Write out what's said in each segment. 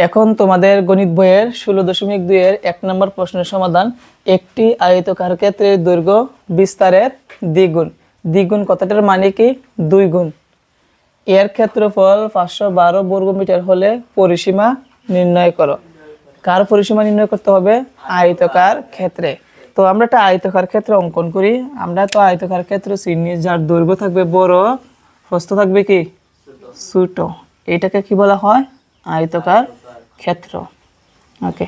এখন তোমাদের গণিত বইয়ের 16.2 এর 1 নম্বর প্রশ্নের সমাধান। একটি আয়তকার ক্ষেত্রের দৈর্ঘ্য বিস্তারের দ্বিগুণ। দ্বিগুণ কথাটার মানে কি? 2 গুণ। এর ক্ষেত্রফল 512 বর্গমিটার হলে পরিসীমা নির্ণয় করো। কার পরিসীমা নির্ণয় করতে হবে? আয়তকার ক্ষেত্রে। তো আমরা একটা আয়তকার ক্ষেত্র অঙ্কন করি। আমরা তো আয়তকার ক্ষেত্র চিনি, যার দৈর্ঘ্য থাকবে বড়, প্রস্থ থাকবে কি ছোট। এটাকে কি বলা হয়? আয়তকার ক্ষেত্র। ওকে,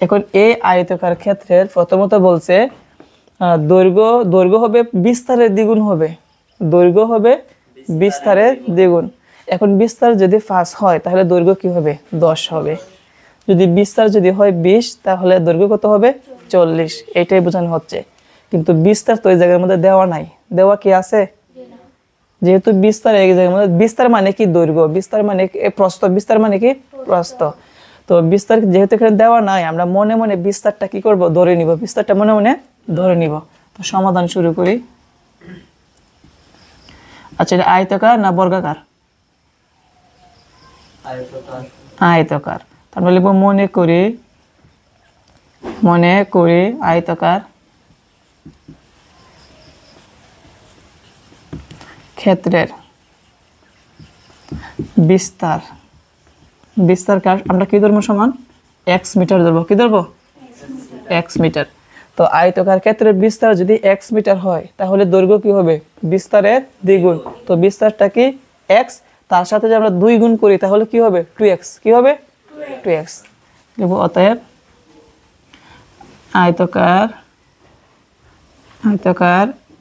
এখন এই আয়তকার ক্ষেত্রের প্রথমত বলছে দৈর্ঘ্য হবে বিস্তারের দ্বিগুণ হবে। দৈর্ঘ্য হবে বিস্তারের দ্বিগুণ। এখন বিস্তার যদি 5 হয় তাহলে দৈর্ঘ্য কি হবে? 10 হবে। যদি বিস্তার যদি হয় 20 তাহলে দৈর্ঘ্য কত হবে? 40। এটাই বোঝানো হচ্ছে। কিন্তু বিস্তার তো এই জায়গার মধ্যে দেওয়া নাই। দেওয়া কি আছে? যেহেতু বিস্তার এই জায়গার মধ্যে, বিস্তার মানে কি? দৈর্ঘ্য। বিস্তার মানে প্রস্থ। বিস্তার মানে কি? প্রস্থ। তো বিস্তার যেহেতু এখানে দেওয়া নাই, আমরা মনে মনে বিস্তারটা কি করব? ধরে নিব। বিস্তারটা মনে মনে ধরে নিব। তো সমাধান শুরু করি। আচ্ছা, এটা আয়তাকার না বর্গাকার? আয়তাকার। তারপরে লিখব মনে করি আয়তাকার ক্ষেত্রের বিস্তার। বিস্তারকে আমরা কি ধরবো? সমান x মিটার ধরবো। কি ধরবো? x metre. তো আয়তকার ক্ষেত্রের বিস্তার যদি x মিটার হয় তাহলে দৈর্ঘ্য কি হবে? বিস্তারের দ্বিগুণ। তো বিস্তারটা কি? x, তার সাথে যদি আমরা 2 গুণ করি তাহলে কি হবে? 2x। কি হবে? 2x। লিখব অতএব আয়তকার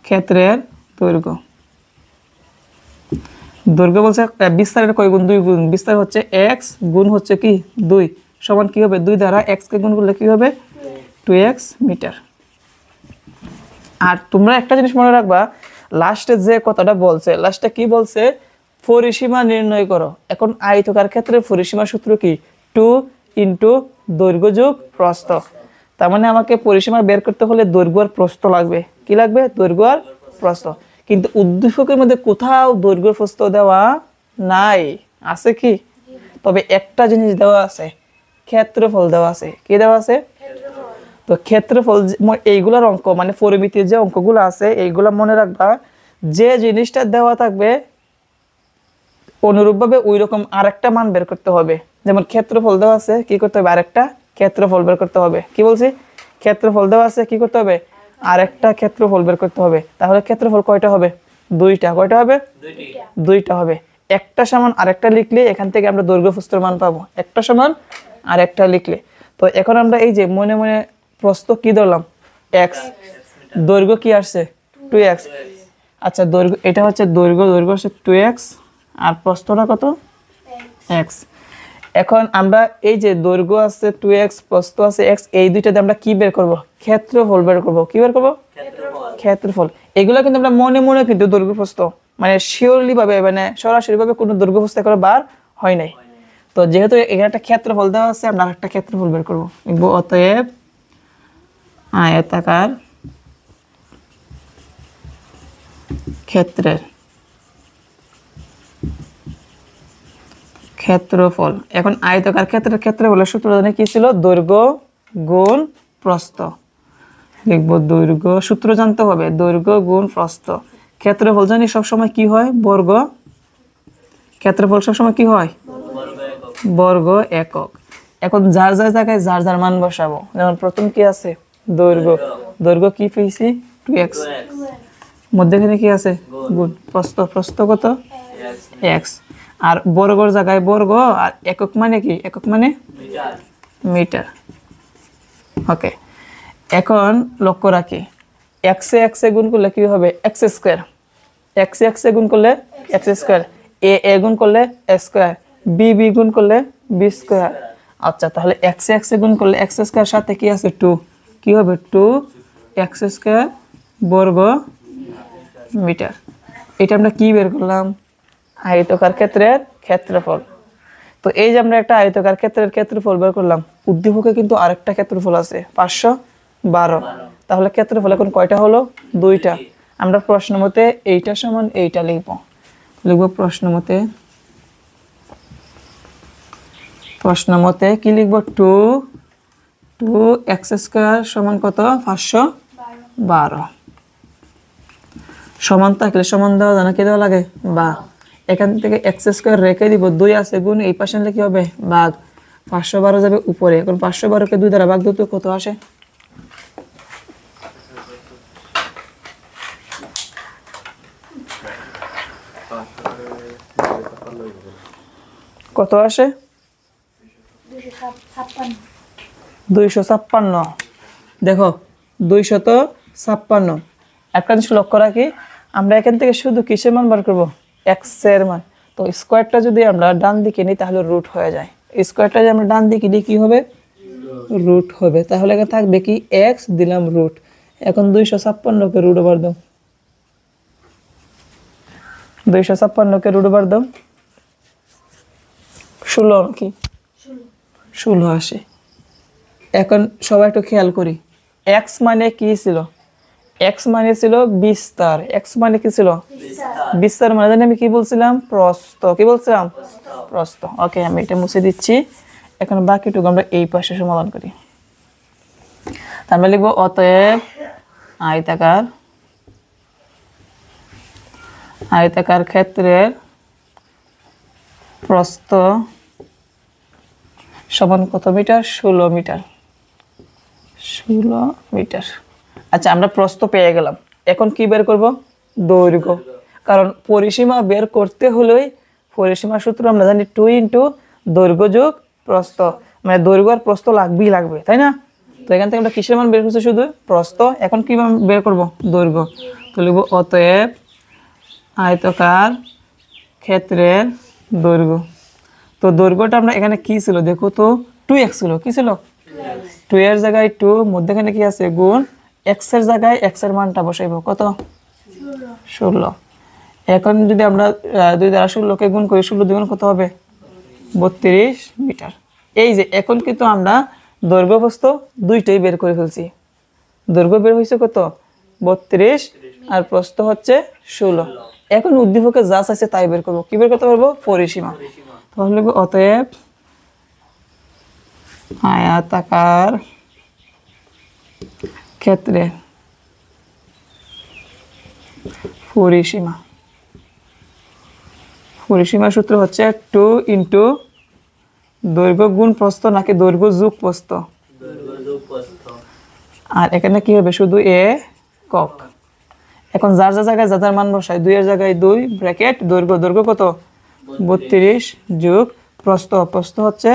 ক্ষেত্রের দৈর্ঘ্য। দৈর্ঘ্য বলছে বিস্তারের কয় গুণ? 2 গুণ। বিস্তার হচ্ছে x, গুণ হচ্ছে কি 2, সমান কি হবে? 2 দ্বারা x কে গুণ করলে কি হবে? 2x metre. আর তোমরা একটা জিনিস মনে রাখবা, লাস্টে যে কথাটা বলছে, লাস্টে কি বলছে? পরিসীমা নির্ণয় করো। এখন আয়তকার ক্ষেত্রে পরিসীমার সূত্র কি? 2 × দৈর্ঘ্য যোগ প্রস্থ। তার মানে আমাকে পরিসীমা বের করতে হলে দৈর্ঘ্য আর প্রস্থ লাগবে। কি লাগবে? দৈর্ঘ্য আর প্রস্থ। কিন্তু উদ্দীপকের মধ্যে কোথাও দৈর্ঘ্য প্রস্থ দেওয়া নাই। আছে কি? তবে একটা জিনিস দেওয়া আছে, ক্ষেত্রফল দেওয়া আছে। কি দেওয়া আছে? তো ক্ষেত্রফল। এইগুলার অঙ্ক মানে পরিমিতির যে অঙ্কগুলো আছে এইগুলা মনে রাখবা, যে জিনিসটা দেওয়া থাকবে অনুরূপভাবে ওই রকম আরেকটা মান বের করতে হবে। যেমন ক্ষেত্রফল দেওয়া আছে, কি করতে হবে? আরেকটা ক্ষেত্রফল বের করতে হবে। কি বলছি? ক্ষেত্রফল দেওয়া আছে, কি করতে হবে? আরেকটা ক্ষেত্রফল বের করতে হবে। তাহলে ক্ষেত্রফল কয়টা হবে? 2টা। কয়টা হবে? 2টা হবে। একটা সমান আরেকটা লিখলে এখান থেকে আমরা দৈর্ঘ্য প্রস্থের মান পাবো। একটা সমান আরেকটা লিখলে। তো এখন আমরা এই যে মনে মনে প্রস্থ কি ধরলাম? x, দৈর্ঘ্য কি আসছে? 2x। আচ্ছা, দৈর্ঘ্য এটা হচ্ছে দৈর্ঘ্য হচ্ছে 2x আর প্রস্থটা কত? x। এখন আমরা এই যে দৈর্ঘ্য আছে 2x, প্রস্থ আছে x, এই দুইটাতে আমরা কি বের করব? ক্ষেত্রফল বের করব। কি বের করব? ক্ষেত্রফল। এগুলো কিন্তু আমরা মনে মনে কিন্তু দৈর্ঘ্য প্রস্থ মানে শিওরলি ভাবে, মানে সরাসরি ভাবে কোনো দৈর্ঘ্য প্রস্থ করে বার হয় নাই। তো যেহেতু এখানে একটা ক্ষেত্রফল দেওয়া আছে, আমরা একটা ক্ষেত্রফল বের করব। অতএব আয়তাকার ক্ষেত্রের ক্ষেত্রফল। এখন আয়তাকার ক্ষেত্রের ক্ষেত্রফলের সূত্র জানি কি ছিল? দৈর্ঘ্য গুণ প্রস্থ। লিখব দৈর্ঘ্য, সূত্র জানতে হবে, দৈর্ঘ্য গুণ প্রস্থ। ক্ষেত্রফল জানি সবসময় কি হয়? বর্গ। ক্ষেত্রফল সবসময় কি হয়? বর্গ একক। এখন যার যার জায়গায় যার যার মান বসাবো। যেমন প্রথম কি আছে? দৈর্ঘ্য। দৈর্ঘ্য কি পেয়েছি? 2x। মধ্যখানে কি আছে? গুণ। প্রস্থ কত? x। আর বর্গর জায়গায় বর্গ, আর একক মানে কি? একক মানে মিটার। ওকে, এখন লক্ষ্য রাখি, x এ গুণ করলে কি হবে? x square. x এ গুণ করলে x স্কয়ার, a গুণ করলে a স্কয়ার, b গুণ করলে b স্কয়ার। আচ্ছা, তাহলে x এ গুণ করলে x স্কয়ার, সাথে কি আছে? 2। কি হবে? 2x স্কয়ার বর্গ মিটার। এটা আমরা কি বের করলাম? আয়তকার ক্ষেত্রের ক্ষেত্রফল। তো এই যে আমরা একটা আয়তকার ক্ষেত্রের ক্ষেত্রফল বের করলাম, উদ্দীপকে কিন্তু আরেকটা ক্ষেত্রফল আছে 512। তাহলে ক্ষেত্রফল এখন কয়টা হলো? 2টা। আমরা প্রশ্ন মতে এইটা সমান এইটা লিখব। প্রশ্ন মতে প্রশ্ন মতে কি লিখবো? 2x² সমান কত? 512। সমান থাকলে সমান দেওয়া জানা কি দেওয়া লাগে? বা এখান থেকে x² রেখে দিব, 2 আছে গুণ, এই পাশে আনলে কি হবে? ভাগ। 512 যাবে উপরে। এখন 512কে 2 দ্বারা ভাগ দিতে কত আসে? কত আসে? 256। দেখো 256। একটা জিনিস লক্ষ্য রাখি, আমরা এখান থেকে শুধু কিসের মান বার করবো? এক্স এর মান। তো স্কোয়ারটা যদি আমরা ডান দিকে নিই তাহলে রুট হয়ে যায়। স্কোয়ারটা যদি আমরা ডান দিকে নিই কি হবে? রুট হবে। তাহলে এখানে থাকবে কি? এক্স দিলাম রুট। এখন 256কে রুট ওভার দাও। 256কে রুট ওভার দাও। 16 কি? 16 আসে। এখন সবাই একটু খেয়াল করি, এক্স মানে কি ছিল? এক্স মানে ছিল বিস্তার। এক্স মানে কি ছিল? বিস্তার মানে জানি আমি কি বলছিলাম? প্রস্থ। কি বলছিলাম? প্রস্থ। ওকে, আমি এটা মুছে দিচ্ছি। এখন বাকিটুকু আমরা এই পাশে সমাধান করি। তার মানে লিখবো অতএব আয়তাকার ক্ষেত্রের প্রস্থ সমান কত মিটার? 16 মিটার। 16 মিটার। আচ্ছা, আমরা প্রস্থ পেয়ে গেলাম। এখন কি বের করব? দৈর্ঘ্য। কারণ পরিসীমা বের করতে হলেই পরিসীমার সূত্র আমরা জানি 2 ইন্টু দৈর্ঘ্য যোগ প্রস্থ, মানে দৈর্ঘ্য আর প্রস্থ লাগবে, তাই না? তো এখান থেকে আমরা কিসের মান বের করছি? শুধু প্রস্থ। এখন কি বের করব? দৈর্ঘ্য। তো লিখব অতএব আয়তাকার ক্ষেত্রের দৈর্ঘ্য। তো দৈর্ঘ্যটা আমরা এখানে কি ছিল দেখো তো? 2x ছিল। কি ছিল? 2 এর জায়গায় 2, মধ্যখানে কি আছে? গুণ। x এর জায়গায় x এর মানটা বসাইব। কত? 16। এখন যদি আমরা 2 দ্বারা 16কে গুণ করি, 16 দ্বিগুণ কত হবে? 32 মিটার। এই যে এখন কিন্তু আমরা দৈর্ঘ্য প্রস্থ দুইটাই বের করে ফেলছি। দৈর্ঘ্য বের হয়েছে কত? 32 আর প্রস্থ হচ্ছে 16। এখন উদ্দীপকে যা চাইছে তাই বের করবো। কি বের করতে পারবো? পরিসীমা। তাহলে অতএব আয়তাকার ক্ষেত্রে পরিসীমা। পরিসীমার সূত্র হচ্ছে 2 ইন্টু দৈর্ঘ্য গুণ প্রস্থ, নাকি দৈর্ঘ্য যোগ প্রস্থ? আর এখানে কি হবে? শুধু একক। এখন যার জায়গায় যার মান বসায়, 2 এর জায়গায় 2 ব্র্যাকেট দৈর্ঘ্য কত? 32 যোগ প্রস্থ হচ্ছে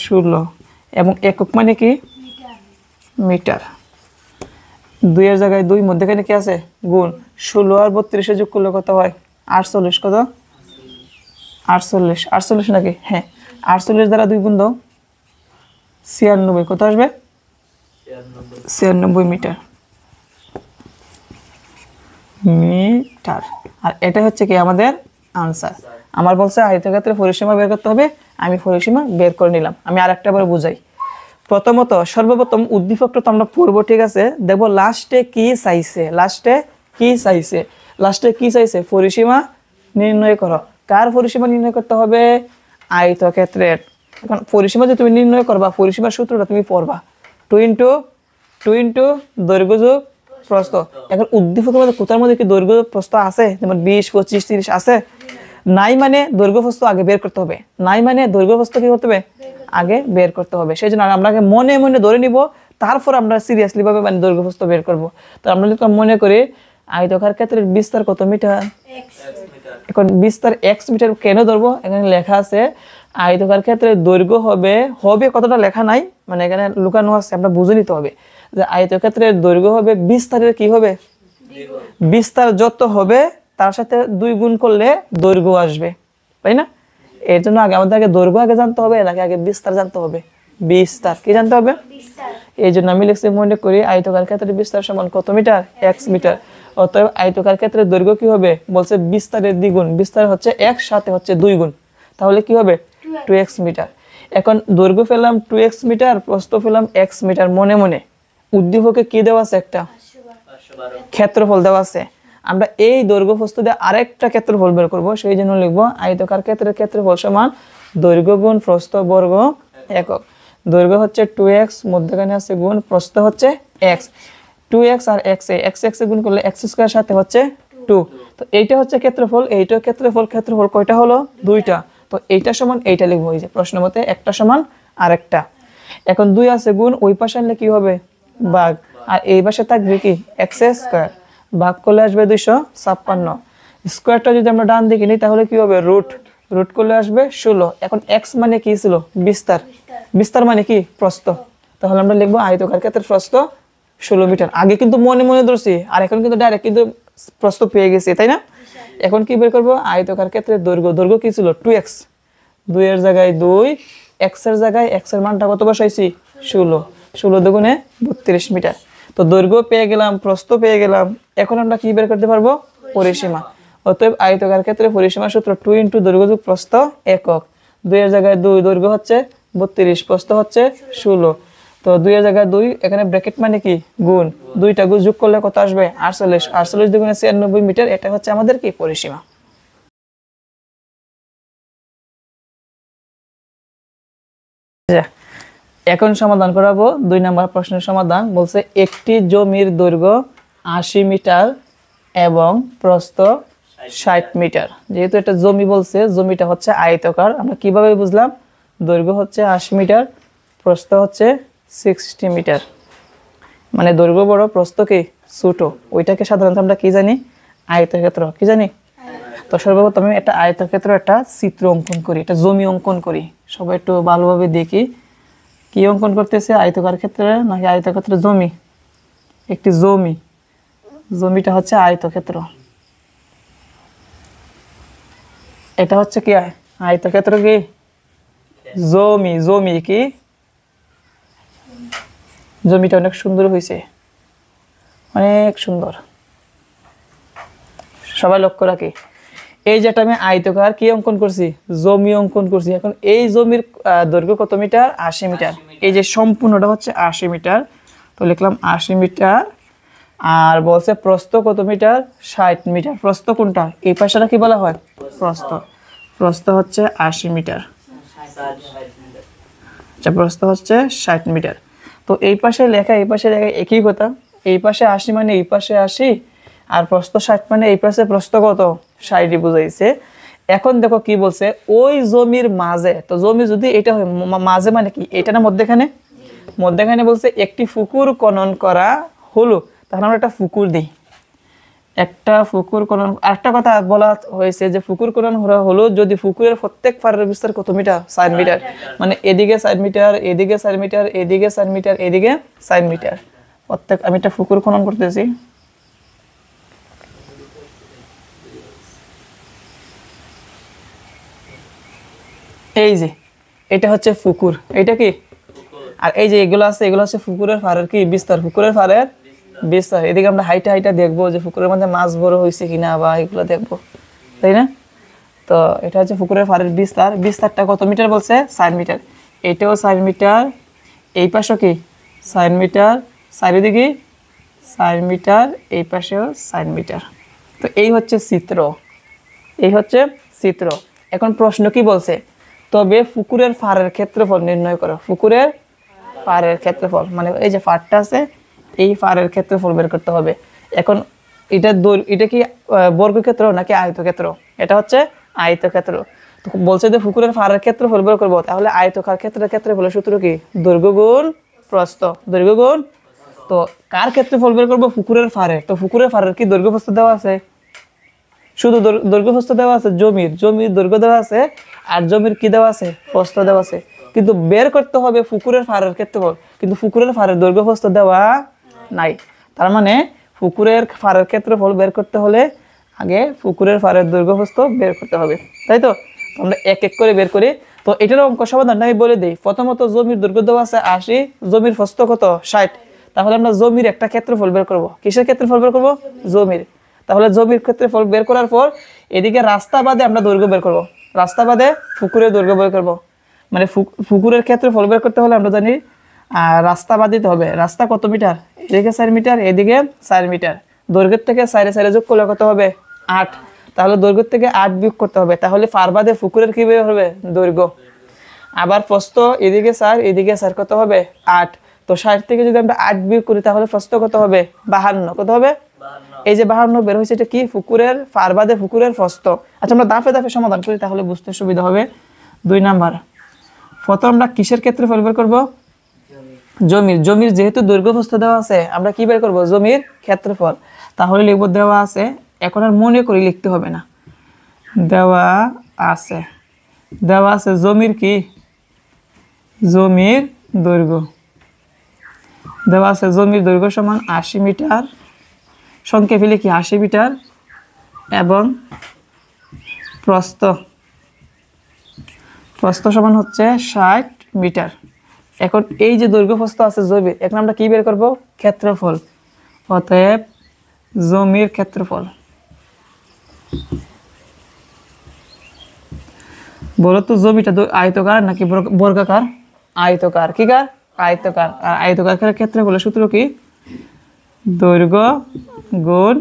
16, এবং একক মানে কি? মিটার। 2 এর জায়গায় 2, মধ্যখানে কি আছে? গুণ। 16 আর 32 যোগ করলে কত হয়? 48। কত? 48 নাকি? হ্যাঁ, 48 দ্বারা 2 গুণ দাও, 96। কত আসবে? 96 মিটার। আর এটা হচ্ছে কি আমাদের আনসার। আমার বলছে আয়তক্ষেত্রে পরিসীমা বের করতে হবে, আমি পরিসীমা বের করে নিলাম। আমি আরেকটা বার বুঝাই। সর্বপ্রথম উদ্দীপকটা তো আমরা পড়বো, ঠিক আছে? দেখবো লাস্টে কি চাইছে। পরিসীমা নির্ণয় করো। কার পরিসীমা নির্ণয় করতে হবে? আয়তক্ষেত্রের। এখন পরিসীমা যে তুমি নির্ণয় করবা, পরিসীমার সূত্রটা তুমি পড়বা 2 ইন্টু দৈর্ঘ্য যোগ প্রস্থ। এখন উদ্দীপকের মধ্যে কোথার মধ্যে কি দৈর্ঘ্য প্রস্থ আছে? যেমন 20, 25, 30 আছে? নাই মানে দৈর্ঘ্য প্রস্থ আগে বের করতে হবে। কি করতে হবে? আগে বের করতে হবে। সেই জন্য আমরা আগে মনে মনে ধরে নিব, তারপর আমরা সিরিয়াসলি ভাবে মানে দৈর্ঘ্য প্রস্থ বের করব। তো আমরা যদি মনে করি আয়তাকার ক্ষেত্রের বিস্তার কত মিটার? এখন বিস্তার x মিটার কেন ধরবো? এখানে লেখা আছে আয়তাকার ক্ষেত্রের দৈর্ঘ্য হবে কতটা লেখা নাই, মানে এখানে লুকানো আছে, আমরা বুঝে নিতে হবে যে আয়তক্ষেত্রের দৈর্ঘ্য হবে বিস্তারের কি হবে? বিস্তার যত হবে তার সাথে 2 গুণ করলে দৈর্ঘ্য আসবে, তাই না? এর জন্য আমাদের দৈর্ঘ্য আগে জানতে হবে, নাকি আগে বিস্তার জানতে হবে? বিস্তার। কি জানতে হবে? এই জন্য আমি লিখছি, মনে করি আয়তাকার ক্ষেত্রের বিস্তার সমান কত মিটার? x metre. অতএব আয়তাকার ক্ষেত্রের দৈর্ঘ্য কি হবে? বলছে বিস্তারের দ্বিগুণ। বিস্তার হচ্ছে x, সাথে হচ্ছে 2 গুণ, তাহলে কি হবে? 2x metre. এখন দৈর্ঘ্য পেলাম 2x মিটার, প্রস্থ পেলাম x মিটার। মনে মনে উদ্দীপকে কি দেওয়া আছে? একটা ক্ষেত্রফল দেওয়া আছে। আমরা এই দৈর্ঘ্য প্রস্থ দিয়ে আরেকটা ক্ষেত্রফল বের করব, সেই জন্য লিখবো আয়তাকার ক্ষেত্রের ক্ষেত্রফল সমান দৈর্ঘ্য গুণ প্রস্থ বর্গ একক। দৈর্ঘ্য হচ্ছে 2x, মধ্যখানে আছে গুণ, প্রস্থ হচ্ছে x। 2x আর x এ গুণ করলে x স্কয়ার সাথে হচ্ছে 2। তো এইটা হচ্ছে ক্ষেত্রফল, এইটাও ক্ষেত্রফল। ক্ষেত্রফল কয়টা হলো? দুইটা। তো এইটা সমান এইটা লিখবো, এই যে প্রশ্ন মতে একটা সমান আরেকটা। এখন 2 আছে গুণ, ওই পাশে আনলে কি হবে? ভাগ। আর এই পাশে থাকবে কি? x square. ভাগ করলে আসবে 256। স্কয়ারটা যদি আমরা ডান দিকে নিই তাহলে কি হবে? রুট। রুট করলে আসবে 16। এখন x মানে কি ছিল? বিস্তার। বিস্তার মানে কি? প্রস্থ। তাহলে আমরা লিখবো আয়তকার ক্ষেত্রের প্রস্থ 16 মিটার। আগে কিন্তু মনে মনে ধরছি, আর এখন কিন্তু ডাইরেক্ট কিন্তু প্রস্থ পেয়ে গেছি, তাই না? এখন কি বের করবো? আয়তকার ক্ষেত্রের দৈর্ঘ্য। দৈর্ঘ্য কি ছিল? 2x। 2 এর জায়গায় 2, x এর জায়গায় x এর মানটা কত বসাইছি? 16। 16 দুগুণে 32 মিটার। তো দৈর্ঘ্য পেয়ে গেলাম, প্রস্থ পেয়ে গেলাম। এখন আমরা কি বের করতে পারবো? পরিসীমা। অতএব আয়তকার ক্ষেত্রে পরিসীমার সূত্র 2 * দৈর্ঘ্য যোগ প্রস্থ একক। 2 এর জায়গায় 2, দৈর্ঘ্য হচ্ছে 32, প্রস্থ হচ্ছে 16। তো 2 এর জায়গায় 2, এখানে ব্র্যাকেট মানে কি? গুণ। দুইটা গুণ যোগ করলে কত আসবে? 48। 48 দুগুণে 96 মিটার। এটা হচ্ছে আমাদের কি? পরিসীমা। এখন সমাধান করাবো 2 নম্বর প্রশ্নের সমাধান। বলছে একটি জমির দৈর্ঘ্য 80 মিটার এবং প্রস্থ 60 মিটার। যেহেতু এটা জমি বলছে, জমিটা হচ্ছে আয়তাকার, আমরা কিভাবে বুঝলাম? দৈর্ঘ্য হচ্ছে 80 মিটার, প্রস্থ হচ্ছে 60 মিটার। মানে দৈর্ঘ্য বড়, প্রস্থ কি? ছোট। ওইটাকে সাধারণত আমরা কি জানি? আয়তক্ষেত্র। কি জানি? তো সর্বপ্রথম আমি একটা আয়তক্ষেত্র একটা চিত্র অঙ্কন করি, এটা জমি অঙ্কন করি। সবাই একটু ভালোভাবে দেখি কি অঙ্কন করতেছে, আয়তকার ক্ষেত্রে নাকি আয়তক্ষেত্র? জমি। একটি জমি, জমিটা হচ্ছে আয়তক্ষেত্র। এটা হচ্ছে কি? আয়তক্ষেত্র কি? জমি। জমি কি? জমিটা অনেক সুন্দর হয়েছে, অনেক সুন্দর। সবাই লক্ষ্য রাখি, এই যেটা আমি আয়তকার কি অঙ্কন করছি? জমি অঙ্কন করছি। এখন এই জমির দৈর্ঘ্য কত মিটার? 80 মিটার। এই যে সম্পূর্ণটা হচ্ছে 80 মিটার। তো লিখলাম 80 মিটার। আর বলছে প্রস্থ কত মিটার? 60 মিটার। প্রস্থ কোনটা? এই পাশটা কি বলা হয়? প্রস্থ। প্রস্থ হচ্ছে 80 মিটার। আচ্ছা, প্রস্থ হচ্ছে 60 মিটার। তো এই পাশে লেখা এই পাশে লেখা একই কথা। এই পাশে 80 মানে এই পাশে 80, আর প্রস্থ 60 মানে এই পাশে প্রস্থ কত? 60 বুঝাইছে। এখন দেখো কি বলছে, ওই জমির মাঝে। তো জমি যদি এটা হয়, মাঝে মানে কি? এটা না মধ্যখানে? মধ্যখানে বলছে একটি পুকুর খনন করা হলো। তাহলে আমরা একটা পুকুর দিই, একটা পুকুর খনন। আরেকটা কথা বলা হয়েছে যে পুকুর খনন করা হলো যদি পুকুরের প্রত্যেক পাড়ের বিস্তার কত মিটার? 4 মিটার। মানে এদিকে 4 মিটার, এদিকে 4 মিটার, এদিকে 4 মিটার, এদিকে 4 মিটার। প্রত্যেক, আমি একটা পুকুর খনন করতেছি। এই যে এটা হচ্ছে পুকুর, এটা কি? আর এই যে এগুলো আছে, এগুলো হচ্ছে পুকুরের পাড়ের কি? বিস্তার। পুকুরের পাড়ের বিস্তার। এদিকে আমরা হাইটা হাইটা দেখবো যে পুকুরের মধ্যে মাছ বড় হয়েছে কিনা, বা এগুলো দেখবো, তাই না? তো এটা হচ্ছে পুকুরের পাড়ের বিস্তার। বিস্তারটা কত মিটার বলছে? 4 মিটার। এটাও 4 মিটার, এই পাশেও কি 4 মিটার, চারিদিকে 4 মিটার, এই পাশেও 4 মিটার। তো এই হচ্ছে চিত্র, এই হচ্ছে চিত্র। এখন প্রশ্ন কি বলছে? তবে পুকুরের পাড়ের ক্ষেত্রফল নির্ণয় করো। পুকুরের পাড়ের ক্ষেত্রফল মানে এই যে পাড়টা আছে, এই পাড়ের ক্ষেত্রফল বের করতে হবে। এখন এটা কি বর্গক্ষেত্র নাকি আয়তক্ষেত্র? এটা হচ্ছে আয়তক্ষেত্র। তো বলছে যে পুকুরের পাড়ের ক্ষেত্রফল বের করবো, তাহলে আয়তকার ক্ষেত্রের ক্ষেত্রফলের সূত্র কি? দৈর্ঘ্য গুণ প্রস্থ। দৈর্ঘ্য গুণ, তো কার ক্ষেত্রফল বের করবো? পুকুরের পাড়ের। তো পুকুরের পাড়ের কি দৈর্ঘ্য প্রস্থ দেওয়া আছে? শুধু দৈর্ঘ্য প্রস্থ দেওয়া আছে। জমির দৈর্ঘ্য দেওয়া আছে, আর জমির কি দেওয়া আছে? প্রস্থ দেওয়া আছে। কিন্তু বের করতে হবে পুকুরের পাড়ের ক্ষেত্রফল, কিন্তু পুকুরের পাড়ের দৈর্ঘ্য প্রস্থ দেওয়া নাই। তার মানে পুকুরের পাড়ের ক্ষেত্রফল বের করতে হলে আগে পুকুরের পাড়ের দৈর্ঘ্য প্রস্থ বের করতে হবে, তাই তো? আমরা এক এক করে বের করি। তো এটার অঙ্ক সমাধানটা আমি বলে দিই। প্রথমত জমির দৈর্ঘ্য দেওয়া আছে 80, জমির প্রস্থ কত? 60। তাহলে আমরা জমির একটা ক্ষেত্রফল বের করব। কিসের ক্ষেত্রফল বের করব? জমির। তাহলে জমির ক্ষেত্রফল বের করার পর এদিকে রাস্তা বাদে আমরা দৈর্ঘ্য বের করব। রাস্তা বাদে পুকুরের দৈর্ঘ্য বের করব। মানে পুকুরের ক্ষেত্রফল বের করতে হলে আমরা জানি রাস্তা বাদ দিতে হবে। রাস্তা কত মিটার? এদিকে 4 মিটার, এদিকে 4 মিটার। দৈর্ঘ্যের থেকে 4 যোগ করলে কত হবে? 8। তাহলে দৈর্ঘ্য থেকে 8 বিয়োগ করতে হবে, তাহলে ফার বাদে পুকুরের কি বের হবে দৈর্ঘ্য। আবার প্রস্থ এদিকে 4 এদিকে 4 কত হবে 8, তো 60 থেকে যদি আমরা 8 বিয়োগ করি তাহলে প্রস্থ কত হবে 52, কত হবে এই যে 52 বের হয়েছে, এটা কি পুকুরের ফার বাদে পুকুরের প্রস্থ। আচ্ছা আমরা দাফে দাফে সমাধান করি তাহলে বুঝতে সুবিধা হবে। 2 নাম্বার, প্রথম আমরা কিসের ক্ষেত্রফল বের করব, জমির যেহেতু দৈর্ঘ্য প্রস্থ দেওয়া আছে আমরা কি বের করব জমির ক্ষেত্রফল। তাহলে লিখব দেওয়া আছে, এখন আর মনে করে লিখতে হবে না, দেওয়া আছে জমির কি জমির দৈর্ঘ্য, দেওয়া আছে জমির দৈর্ঘ্য সমান 80 মিটার, সংক্ষেপে লিখি 80 মিটার, এবং প্রস্থ সমান হচ্ছে 60 মিটার। এখন এই যে দৈর্ঘ্য প্রস্থ আছে জমির, এখন আমরা কি বের করব ক্ষেত্রফল, অতএব জমির ক্ষেত্রফল। বলো তো জমিটা আয়তকার নাকি বর্গাকার, আয়তকার, কি কার আয়তকার, আর আয়তকার ক্ষেত্রফলের সূত্র কি দৈর্ঘ্য গুণ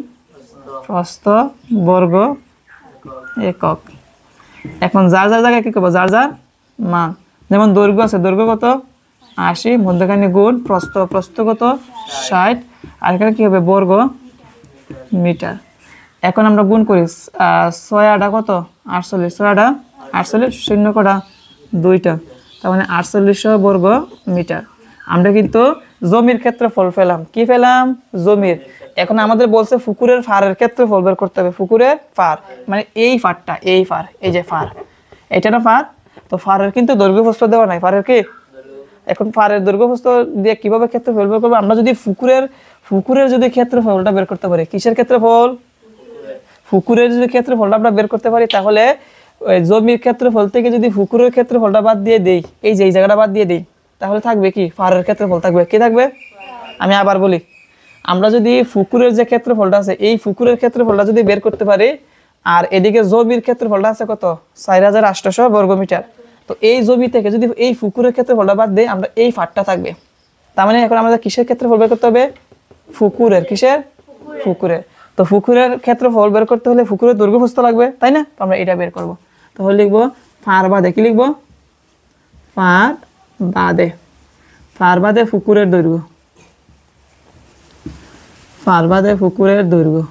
প্রস্থ বর্গ একক। এখন যার যার জায়গায় কি করবো যার যার মান, যেমন দৈর্ঘ্য আছে দৈর্ঘ্য কত 80, মধ্যখানে গুণ প্রস্থ কত 60, আর এখানে কি হবে বর্গ মিটার। এখন আমরা গুণ করি 6 আটা কত 48, 6 আটা 48, শূন্য কটা 2টা, তার মানে 4800 বর্গ মিটার। আমরা কিন্তু জমির ক্ষেত্রফল পেলাম, কি পেলাম জমির। এখন আমাদের বলছে পুকুরের ফারের ক্ষেত্রফল বের করতে হবে, পুকুরের ফার মানে এই ফারটা, এই ফার, এই যে ফার, এটা না ফার, তো ফারের কিন্তু দৈর্ঘ্য প্রস্থ দেওয়া নাই, ফারের কি, এখন ফারের দৈর্ঘ্য প্রস্থ দিয়ে কিভাবে ক্ষেত্রফল বের করবো, আমরা যদি পুকুরের যদি ক্ষেত্রফলটা বের করতে পারি, কিসের ক্ষেত্রফল পুকুরের যদি ক্ষেত্রফলটা আমরা বের করতে পারি, তাহলে জমির ক্ষেত্রফল থেকে যদি পুকুরের ক্ষেত্রফলটা বাদ দিয়ে দেই, এই যে এই জায়গাটা বাদ দিয়ে দেই, তাহলে থাকবে কি ফারের ক্ষেত্রফল থাকবে, কি থাকবে। আমি আবার বলি, আমরা যদি পুকুরের যে ক্ষেত্রফলটা আছে এই পুকুরের ক্ষেত্রফলটা যদি বের করতে পারি, আর এদিকে জমির ক্ষেত্রফলটা আছে কত 4800 বর্গমিটার, তো এই জমি থেকে যদি এই পুকুরের ক্ষেত্রফলটা বাদ দেই, আমরা এই ফারটা থাকবে। তার মানে এখন আমাদের কিসের ক্ষেত্রফল বের করতে হবে পুকুরের, কিসের পুকুরের। তো পুকুরের ক্ষেত্রফল বের করতে হলে পুকুরের দৈর্ঘ্য প্রস্থ লাগবে, তাই না, তো আমরা এটা বের করব। তাহলে লিখবো ফার বাদে, কি লিখবো ফার বাদে পুকুরের দৈর্ঘ্য, ফার বাদে পুকুরের দৈর্ঘ্য।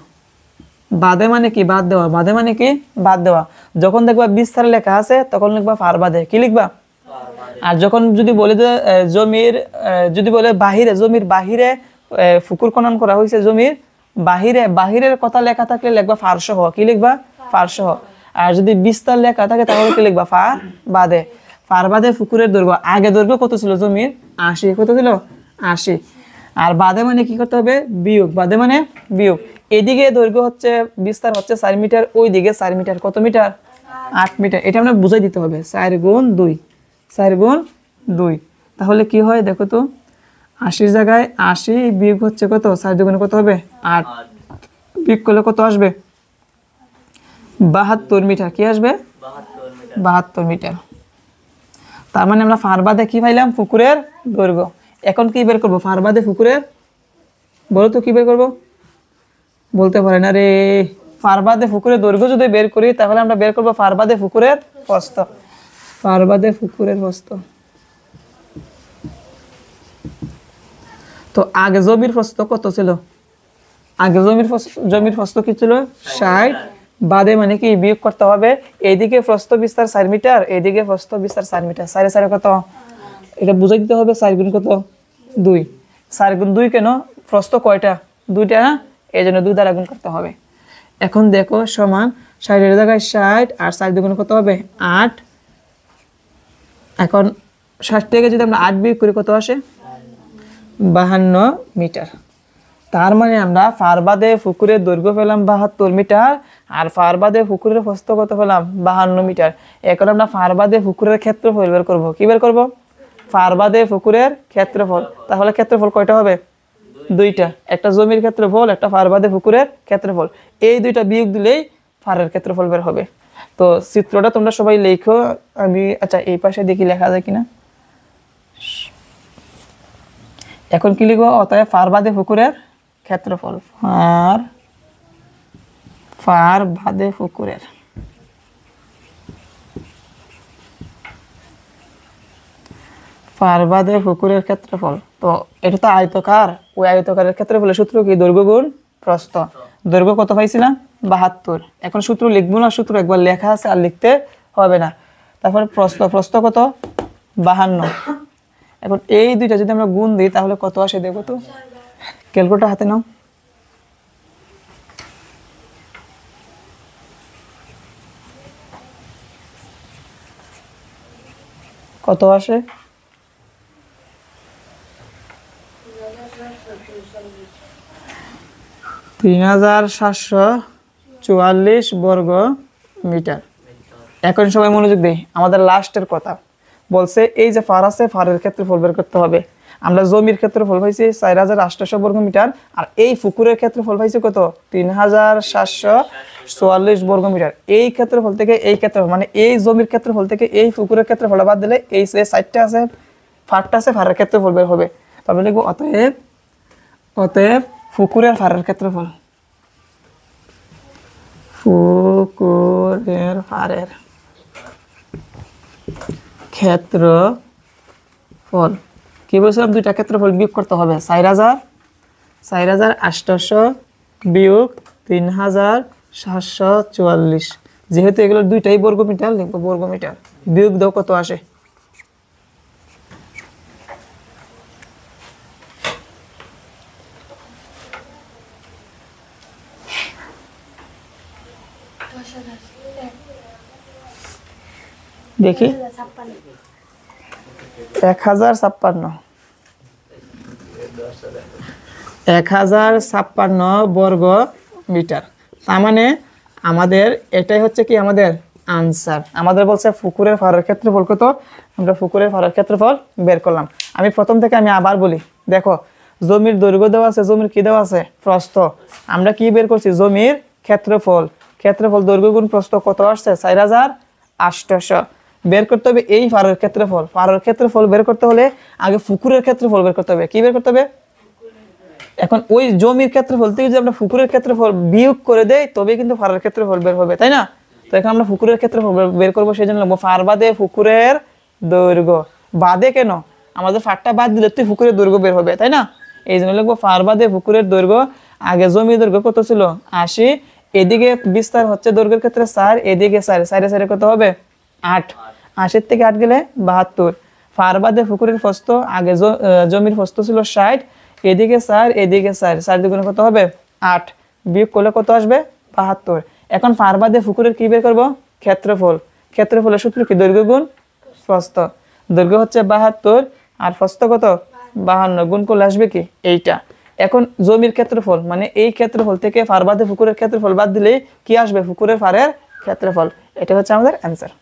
বাদে মানে কি বাদ দেওয়া, বাদে মানে কি বাদ দেওয়া। যখন দেখবা বিস্তার লেখা আছে তখন লিখবা ফার বাদে, কি লিখবা, আর যখন যদি বলে যে জমির যদি বলে বাহিরে, জমির বাহিরে পুকুর খনন করা হয়েছে, জমির বাহিরের কথা লেখা থাকলে লিখবা ফার সহ, কি লিখবা ফার সহ। আর যদি বিস্তার লেখা থাকে তাহলে কি লিখবা ফার বাদে পুকুরের দৈর্ঘ্য। আগে দৈর্ঘ্য কত ছিল জমির 80, কত ছিল 80, আর বাদে মানে কি করতে হবে বিয়োগ, বাদে মানে বিয়োগ। এদিকে দৈর্ঘ্য হচ্ছে বিস্তার হচ্ছে 4 মিটার, ওই দিকে 4 মিটার, কত মিটার 8 মিটার, এটা আমরা বুঝাই দিতে হবে 4 গুণ 2, 4 গুণ 2, তাহলে কি হয় দেখো তো 80 জায়গায় 80 বিয়োগ হচ্ছে কত 4 দুগুণে কত হবে 8, বিয়োগ করলে কত আসবে 72 মিটার, কি আসবে 72 মিটার। তার মানে আমরা ফার বাদে কি পাইলাম পুকুরের দৈর্ঘ্য। এখন কি বের করবো ফার বাদে পুকুরের, বলো তো কি বের করবো, বলতে পারে না রে। ফার বাদে পুকুরের দৈর্ঘ্য যদি বের করি তাহলে আমরা বের করবো ফার বাদে পুকুরের প্রস্থ, ফার বাদে পুকুরের প্রস্থ। তো আগে জমির প্রস্থ কত ছিল, আগে জমির প্রস্থ কি ছিল 60, বাদে মানে কি বিয়োগ করতে হবে, এইদিকে প্রস্থ বিস্তার 4 মিটার, এইদিকে প্রস্থ বিস্তার 4 মিটার, 4 4 কত, এটা বুঝাই দিতে হবে 4 গুণ কত 2, 4 গুণ 2 কেন, প্রস্থ কয়টা 2টা, এই জন্য 2 দ্বারা গুণ করতে হবে। এখন দেখো সমান 60 এর জায়গায় 60 আর 4 দুগুণ কত হবে 8, এখন 60 থেকে যদি আমরা 8 বিয়োগ করি কত আসে 52 মিটার। তার মানে আমরা ফার বাদে পুকুরের দৈর্ঘ্য পেলাম 72 মিটার, আর ফার বাদে পুকুরের প্রস্থ কত পেলাম 52 মিটার। এখন আমরা ফার বাদে পুকুরের ক্ষেত্রফল বের করব, কি বের করব ফার বাদে পুকুরের ক্ষেত্রফল। তাহলে ক্ষেত্রফল কয়টা হবে 2টা, একটা জমির ক্ষেত্রফল, একটা ফার বাদে পুকুরের ক্ষেত্রফল, এই 2টা বিয়োগ দিলেই ফারের ক্ষেত্রফল বের হবে। তো চিত্রটা তোমরা সবাই লেখো, আমি আচ্ছা এই পাশে দেখি লেখা যায় কিনা। এখন কি লিখবো, অতএব ফার বাদে পুকুরের ক্ষেত্রফল, ফার বাদে পুকুরের, ফার বাদে পুকুরের ক্ষেত্রফল। তো এটা তো আয়তকার, ওই আয়তকারের ক্ষেত্রফলের সূত্র কি? দৈর্ঘ্য গুণ প্রস্থ। দৈর্ঘ্য কত পাইছিলাম? 72। এখন সূত্র লিখবো না, সূত্র একবার লেখা আছে আর লিখতে হবে না। তারপরে প্রস্থ, প্রস্থ কত? 52। এখন এই দুইটা যদি আমরা গুণ দিই তাহলে কত আসে দেখো তো, ক্যালকুলেটর হাতে নাও। কত আসে? 3744 বর্গ মিটার। এখন সবাই মনোযোগ দেই, আমাদের লাস্টের কথা বলছে এই যে ফার আছে, ফারের ক্ষেত্রফল বের করতে হবে। আমরা জমির ক্ষেত্রফল পাইছি 4800 বর্গ মিটার, আর এই পুকুরের ক্ষেত্রফল পাইছি কত? 3744 বর্গ মিটার। এই ক্ষেত্রফল থেকে এই ক্ষেত্রফল, মানে এই জমির ক্ষেত্রফল থেকে এই পুকুরের ক্ষেত্রফল বাদ দিলে এই যে সাইডটা আছে, ফারটা আছে, ফারের ক্ষেত্রফল বের হবে। তবে লিখবো অতএব, অতএব পুকুরের ফারের ক্ষেত্রফল, পুকুরের ফারের ক্ষেত্রফল কি বলছিলাম? দুইটা ক্ষেত্রফল বিয়োগ করতে হবে। 4800 বিয়োগ 3744। যেহেতু এগুলো দুইটাই বর্গ মিটার, লিখবো বর্গ মিটার। বিয়োগ দাও, কত আসে? দেখি, 1056। 1056 বর্গ মিটার। তার মানে আমাদের এটাই হচ্ছে কি আমাদের আনসার। আমাদের বলছে পুকুরের ফারের ক্ষেত্রফল কত, আমরা পুকুরের ফারের ক্ষেত্রফল বের করলাম। আমি প্রথম থেকে আমি আবার বলি, দেখো জমির দৈর্ঘ্য দেওয়া আছে, জমির কি দেওয়া আছে? প্রস্থ। আমরা কি বের করছি? জমির ক্ষেত্রফল। ক্ষেত্রফল দৈর্ঘ্য গুণ প্রস্থ কত আসছে? 4800। বের করতে হবে এই ফারের ক্ষেত্রফল। ফারের ক্ষেত্রফল বের করতে হলে আগে পুকুরের ক্ষেত্রফল বের করতে হবে। কি বের করতে হবে? এখন ওই জমির ক্ষেত্রফল থেকে যদি আমরা পুকুরের ক্ষেত্রফল বিয়োগ করে দেই তবে কিন্তু ফারের ক্ষেত্রফল বের হবে, তাই না? তো এখন আমরা পুকুরের ক্ষেত্রফল বের করবো, সেই জন্য লিখবো ফার বাদে পুকুরের দৈর্ঘ্য। বাদে কেন? আমাদের ফারটা বাদ দিলে তুই পুকুরের দৈর্ঘ্য বের হবে, তাই না? এই জন্য লিখবো ফার বাদে পুকুরের দৈর্ঘ্য। আগে জমির দৈর্ঘ্য কত ছিল? 80। এদিকে বিস্তার হচ্ছে দৈর্ঘ্যের ক্ষেত্রে 4, এদিকে 4, 4 4 কত হবে? 8। 80 থেকে 8 গেলে 72। ফার বাদে পুকুরের প্রস্থ, আগে জমির প্রস্থ ছিল 60, এদিকে 4, এদিকে 4, 4 দুগুণে কত হবে? 8। বিয়োগ করলে কত আসবে? 72। এখন ফার বাদে পুকুরের কি বের করব? ক্ষেত্রফল। ক্ষেত্রফলের সূত্র কি? দৈর্ঘ্য গুণ প্রস্থ। দৈর্ঘ্য হচ্ছে 72 আর প্রস্থ কত? 52। গুণ করলে আসবে কি? এইটা। এখন জমির ক্ষেত্রফল, মানে এই ক্ষেত্রফল থেকে ফার বাদে পুকুরের ক্ষেত্রফল বাদ দিলেই কি আসবে? পুকুরের ফারের ক্ষেত্রফল। এটা হচ্ছে আমাদের অ্যান্সার।